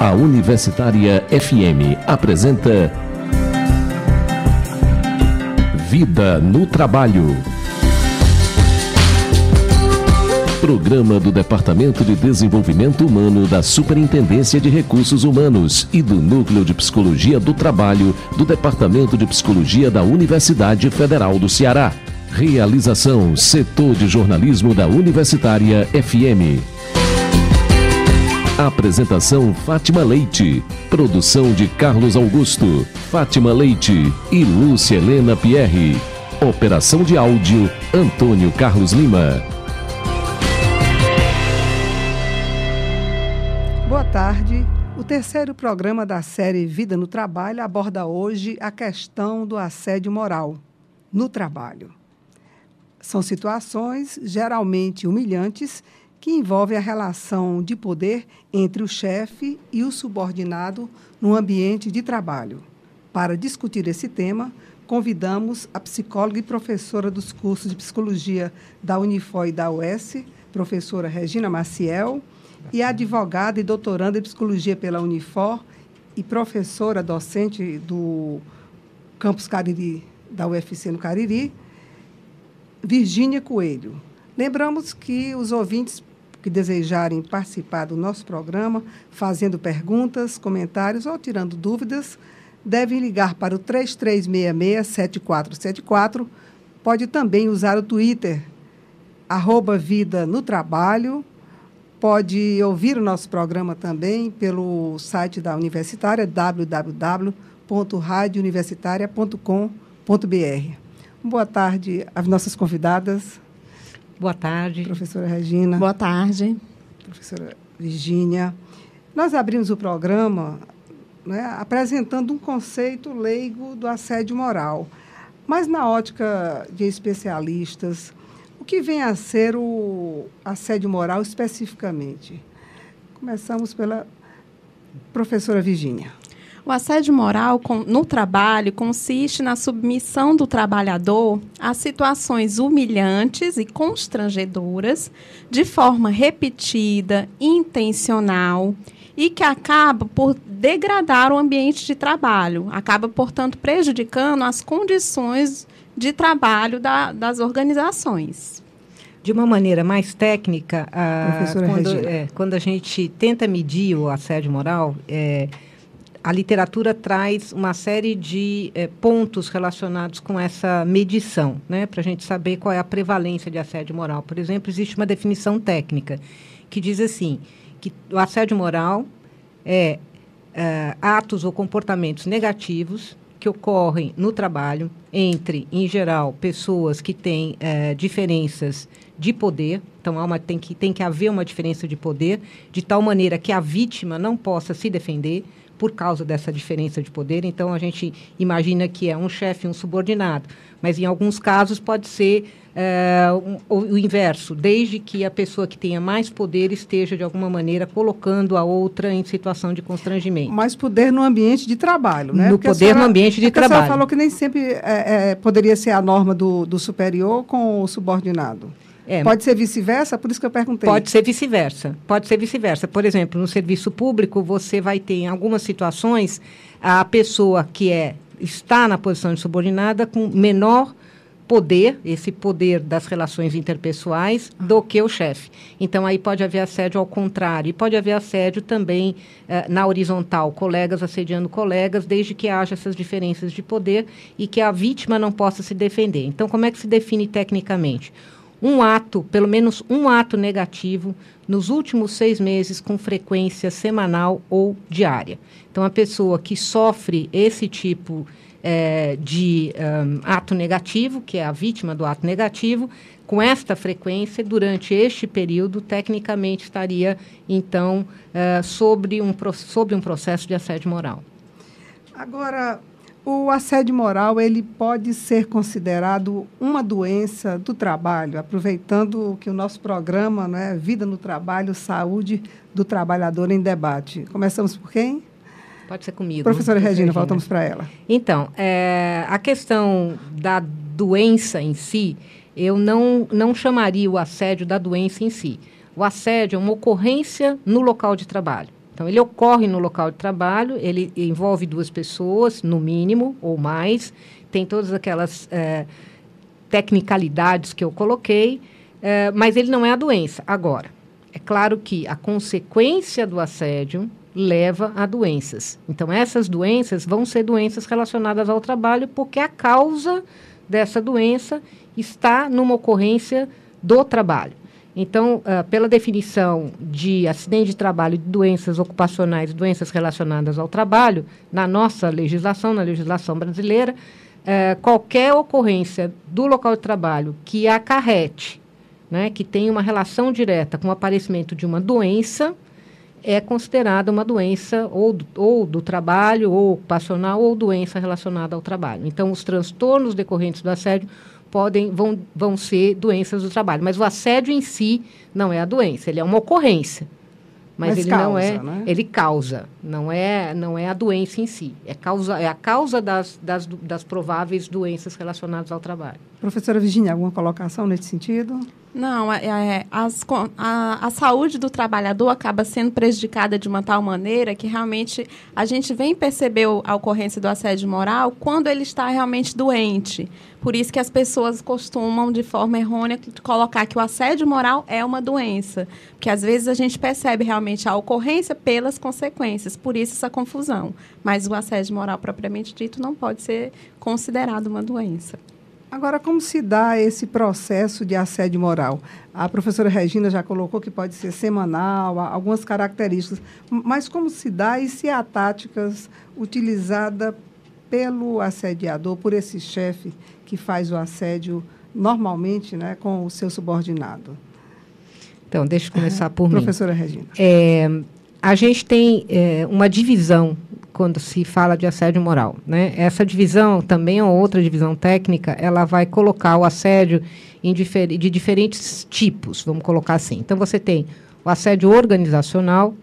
A Universitária FM apresenta Vida no Trabalho. Programa do Departamento de Desenvolvimento Humano da Superintendência de Recursos Humanos e do Núcleo de Psicologia do Trabalho do Departamento de Psicologia da Universidade Federal do Ceará. Realização Setor de Jornalismo da Universitária FM. Apresentação Fátima Leite. Produção de Carlos Augusto, Fátima Leite e Lúcia Helena Pierre. Operação de áudio Antônio Carlos Lima. Boa tarde. O terceiro programa da série Vida no Trabalho aborda hoje a questão do assédio moral no trabalho. São situações geralmente humilhantes que envolvem a relação de poder entre o chefe e o subordinado no ambiente de trabalho. Para discutir esse tema, convidamos a psicóloga e professora dos cursos de psicologia da Unifor e da UES, professora Regina Maciel, e a advogada e doutoranda em psicologia pela Unifor e professora docente do campus Cariri, da UFC no Cariri, Virgínia Coelho. Lembramos que os ouvintes que desejarem participar do nosso programa, fazendo perguntas, comentários ou tirando dúvidas, devem ligar para o 3366-7474. Pode também usar o Twitter, @Vida no Trabalho. Pode ouvir o nosso programa também pelo site da Universitária, www.radiouniversitaria.com.br. Boa tarde às nossas convidadas. Boa tarde. Professora Regina. Boa tarde. Professora Virgínia. Nós abrimos o programa, né, apresentando um conceito leigo do assédio moral. Mas, na ótica de especialistas, o que vem a ser o assédio moral especificamente? Começamos pela professora Virgínia. O assédio moral no trabalho consiste na submissão do trabalhador a situações humilhantes e constrangedoras, de forma repetida, intencional, e que acaba por degradar o ambiente de trabalho, acaba, portanto, prejudicando as condições de trabalho das organizações. De uma maneira mais técnica, Regina, quando a gente tenta medir o assédio moral, a literatura traz uma série de pontos relacionados com essa medição, né, para a gente saber qual é a prevalência de assédio moral. Por exemplo, existe uma definição técnica que diz assim, que o assédio moral é atos ou comportamentos negativos que ocorrem no trabalho entre, em geral, pessoas que têm diferenças de poder. Então, tem que haver uma diferença de poder, de tal maneira que a vítima não possa se defender por causa dessa diferença de poder. Então, a gente imagina que é um chefe e um subordinado, mas em alguns casos pode ser o inverso, desde que a pessoa que tenha mais poder esteja, de alguma maneira, colocando a outra em situação de constrangimento. Mais poder no ambiente de trabalho, né? No poder no ambiente de trabalho. A senhora falou que nem sempre poderia ser a norma do superior com o subordinado. Pode ser vice-versa? Por isso que eu perguntei. Pode ser vice-versa. Por exemplo, no serviço público, você vai ter, em algumas situações, a pessoa que está na posição de subordinada com menor poder, esse poder das relações interpessoais, do que o chefe. Então, aí pode haver assédio ao contrário. E pode haver assédio também na horizontal, colegas assediando colegas, desde que haja essas diferenças de poder e que a vítima não possa se defender. Então, como é que se define tecnicamente? Pelo menos um ato negativo nos últimos 6 meses com frequência semanal ou diária. Então, a pessoa que sofre esse tipo de ato negativo, que é a vítima do ato negativo, com esta frequência, durante este período, tecnicamente estaria, então, sobre um processo de assédio moral. Agora, o assédio moral, ele pode ser considerado uma doença do trabalho, aproveitando que o nosso programa, né, Vida no Trabalho, Saúde do Trabalhador em Debate. Começamos por quem? Pode ser comigo. Professora Regina, voltamos para ela. Então, a questão da doença em si, eu não chamaria o assédio da doença em si. O assédio é uma ocorrência no local de trabalho. Então, ele ocorre no local de trabalho, ele envolve 2 pessoas, no mínimo, ou mais, tem todas aquelas tecnicalidades que eu coloquei, mas ele não é a doença. Agora, é claro que a consequência do assédio leva a doenças. Então, essas doenças vão ser doenças relacionadas ao trabalho, porque a causa dessa doença está numa ocorrência do trabalho. Então, pela definição de acidente de trabalho, de doenças ocupacionais, doenças relacionadas ao trabalho, na nossa legislação, na legislação brasileira, qualquer ocorrência do local de trabalho que acarrete, né, que tenha uma relação direta com o aparecimento de uma doença, é considerada uma doença ou do trabalho, ou ocupacional, ou doença relacionada ao trabalho. Então, os transtornos decorrentes do assédio vão ser doenças do trabalho. Mas o assédio em si não é a doença, ele é uma ocorrência. Mas ele causa, não é, né? Ele causa, não é a doença em si. É a causa das prováveis doenças relacionadas ao trabalho. Professora Virginia, alguma colocação nesse sentido? Não, a saúde do trabalhador acaba sendo prejudicada de uma tal maneira que realmente a gente vem perceber a ocorrência do assédio moral quando ele está realmente doente. Por isso que as pessoas costumam, de forma errônea, colocar que o assédio moral é uma doença. Porque às vezes a gente percebe realmente a ocorrência pelas consequências, por isso essa confusão. Mas o assédio moral propriamente dito não pode ser considerado uma doença. Agora, como se dá esse processo de assédio moral? A professora Regina já colocou que pode ser semanal, algumas características, mas como se dá e se há táticas utilizadas pelo assediador, por esse chefe que faz o assédio normalmente, né, com o seu subordinado? Então, deixa eu começar por mim. Professora Regina. A gente tem uma divisão quando se fala de assédio moral, né? Essa divisão também é outra divisão técnica, ela vai colocar o assédio de diferentes tipos, vamos colocar assim. Então, você tem o assédio organizacional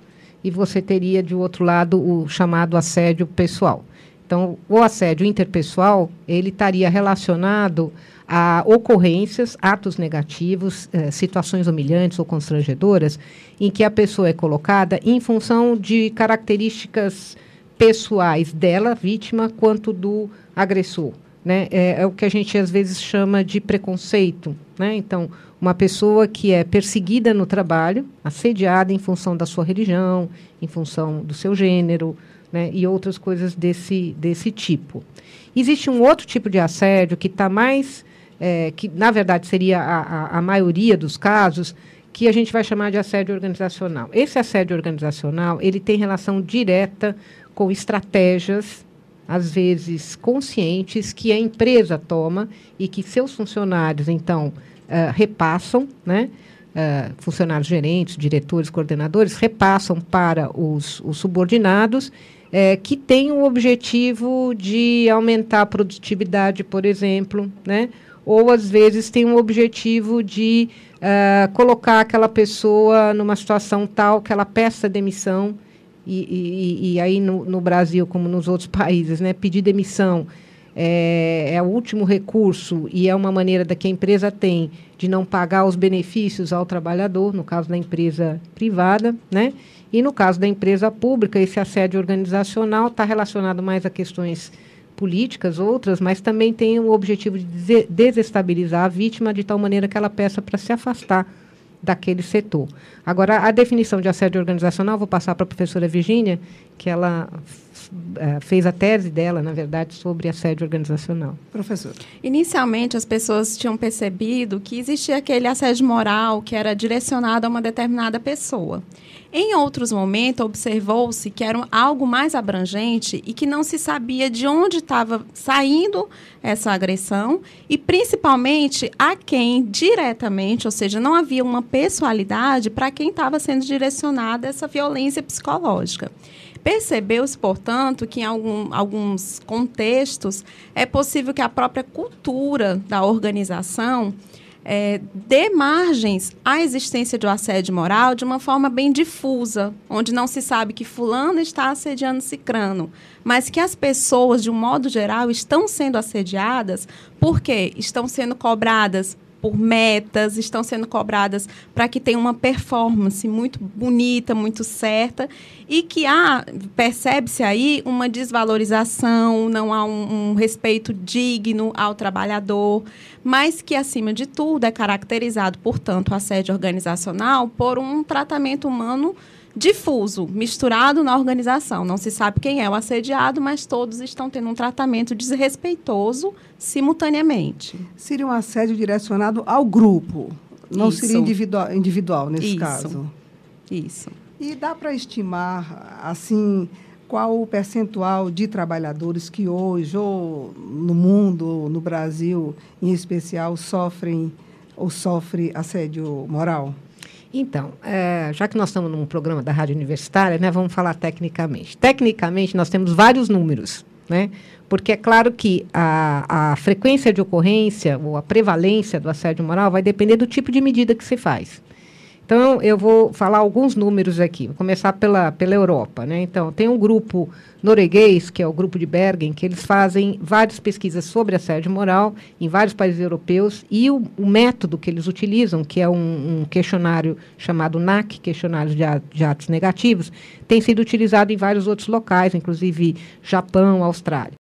e você teria, de outro lado, o chamado assédio pessoal. Então, o assédio interpessoal, ele estaria relacionado a ocorrências, atos negativos, situações humilhantes ou constrangedoras, em que a pessoa é colocada em função de características pessoais dela, vítima, quanto do agressor, né? É o que a gente às vezes chama de preconceito, né? Então, uma pessoa que é perseguida no trabalho, assediada em função da sua religião, em função do seu gênero, né? E outras coisas desse tipo. Existe um outro tipo de assédio que está mais, que na verdade seria a maioria dos casos, que a gente vai chamar de assédio organizacional. Esse assédio organizacional, ele tem relação direta com estratégias, às vezes conscientes, que a empresa toma e que seus funcionários, então, repassam, né? Funcionários gerentes, diretores, coordenadores, repassam para os subordinados, que têm o objetivo de aumentar a produtividade, por exemplo, né? Ou, às vezes, tem o objetivo de colocar aquela pessoa numa situação tal que ela peça demissão. E aí no Brasil, como nos outros países, né, pedir demissão é o último recurso e é uma maneira que a empresa tem de não pagar os benefícios ao trabalhador, no caso da empresa privada, né? E no caso da empresa pública, esse assédio organizacional está relacionado mais a questões políticas, outras, mas também tem o objetivo de desestabilizar a vítima de tal maneira que ela peça para se afastar daquele setor. Agora, a definição de assédio organizacional, vou passar para a professora Virginia, que ela fez a tese dela, na verdade, sobre assédio organizacional. Professora. Inicialmente, as pessoas tinham percebido que existia aquele assédio moral que era direcionado a uma determinada pessoa. Em outros momentos, observou-se que era algo mais abrangente e que não se sabia de onde estava saindo essa agressão e, principalmente, a quem diretamente, ou seja, não havia uma pessoalidade para quem estava sendo direcionada essa violência psicológica. Percebeu-se, portanto, que em alguns contextos é possível que a própria cultura da organização dê margens à existência do assédio moral de uma forma bem difusa, onde não se sabe que fulano está assediando cicrano, mas que as pessoas, de um modo geral, estão sendo assediadas porque estão sendo cobradas por metas, estão sendo cobradas para que tenha uma performance muito bonita, muito certa, e que percebe-se aí uma desvalorização, não há um respeito digno ao trabalhador, mas que, acima de tudo, é caracterizado, portanto, o assédio organizacional por um tratamento humano difuso, misturado na organização. Não se sabe quem é o assediado, mas todos estão tendo um tratamento desrespeitoso simultaneamente. Seria um assédio direcionado ao grupo, não Isso. seria individual nesse caso? Isso. E dá para estimar, assim, qual o percentual de trabalhadores que hoje, ou no mundo, ou no Brasil em especial, sofrem assédio moral? Então, já que nós estamos num programa da Rádio Universitária, né, vamos falar tecnicamente. Tecnicamente, nós temos vários números, né? Porque é claro que a frequência de ocorrência ou a prevalência do assédio moral vai depender do tipo de medida que se faz. Então, eu vou falar alguns números aqui. Vou começar pela Europa, né? Então, tem um grupo norueguês, que é o grupo de Bergen, que eles fazem várias pesquisas sobre assédio moral em vários países europeus, e o método que eles utilizam, que é um questionário chamado NAC, questionário de atos negativos, tem sido utilizado em vários outros locais, inclusive Japão, Austrália.